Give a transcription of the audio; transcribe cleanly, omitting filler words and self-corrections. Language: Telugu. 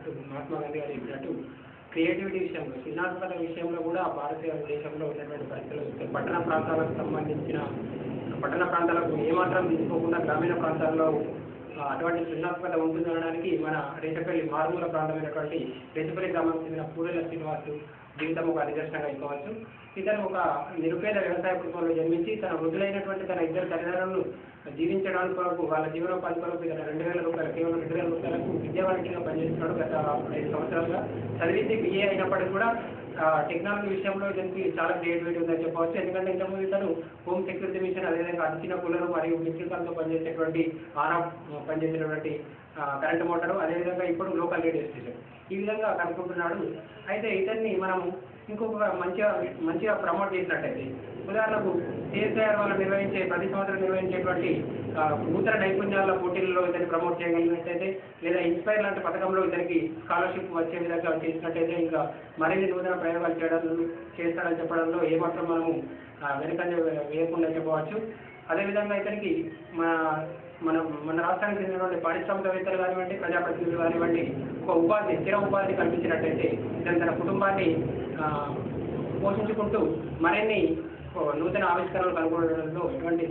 చెప్పినట్టు మహాత్మా గాంధీ గారు చెప్పినట్టు క్రియేటివిటీ విషయంలో సృజనాత్మకత విషయంలో కూడా భారతీయ దేశంలో ఉన్నటువంటి పరిస్థితులు పట్టణ ప్రాంతాలకు సంబంధించిన పట్టణ ప్రాంతాలకు ఏమాత్రం తీసుకోకుండా గ్రామీణ ప్రాంతాల్లో అటువంటి సృజనాత్మకత ఉంటుందనడానికి మన రేచపల్లి మారుమూల ప్రాంతమైనటువంటి రేచపల్లి గ్రామానికి చెందిన పూరెల శ్రీనివాసు జీవితం ఒక నిదర్శనంగా ఇవ్వవచ్చు. ఇతను ఒక నిరుపేద వ్యవసాయ కుటుంబంలో జన్మించి తన వృద్ధులైనటువంటి తన ఇద్దరు తల్లిదండ్రులను జీవించడానికి కొరకు వాళ్ళ జీవనోపాధి కొరకు ఇతను 2,000 రూపాయలు కేవలం 2,000 రూపాయలకు విద్యావాణిజ్యంగా పనిచేస్తున్నాడు. గత 5 సంవత్సరాలుగా చదివింది BA అయినప్పటికీ కూడా టెక్నాలజీ విషయంలో ఇతనికి చాలా క్రియేటివిటీ ఉందని చెప్పవచ్చు. ఎందుకంటే ఇంతకుముందు ఇతను హోమ్ సెక్యూరిటీ మిషన్, అదేవిధంగా అడిచిన కూలర్ మరియు విద్యుత్తులతో పనిచేసేటువంటి పనిచేసేటువంటి కరెంట్ మోటారు, అదేవిధంగా ఇప్పుడు లోకల్ రేడియో స్టేషన్ ఈ విధంగా కనుక్కుంటున్నాడు. అయితే ఇతన్ని మనం ఇంకొక మంచిగా ప్రమోట్ చేసినట్టయితే, ఉదాహరణకు CSIR వాళ్ళు ప్రతి సంవత్సరం నిర్వహించేటువంటి నూతన నైపుణ్యాల పోటీల్లో ఇతన్ని ప్రమోట్ చేయగలిగినట్టయితే, లేదా ఇన్స్పైర్ లాంటి పథకంలో ఇతనికి స్కాలర్షిప్ వచ్చే విధంగా చేసినట్టయితే ఇంకా మరిన్ని నూతన ప్రయోగాలు చేస్తాడని చెప్పడంలో ఏమాత్రం మనము వెనుకంజ వేయకుండా చెప్పవచ్చు. అదేవిధంగా ఇతనికి మన రాష్ట్రానికి చెందినటువంటి పారిశ్రామికవేత్తలు కానివ్వండి, ప్రజాప్రతినిధులు కానివ్వండి, ఒక స్థిర ఉపాధి కల్పించినట్టయితే ఇతను తన కుటుంబాన్ని పోషించుకుంటూ మరిన్ని నూతన ఆవిష్కరణలు కనుగొనడంలో ఎటువంటి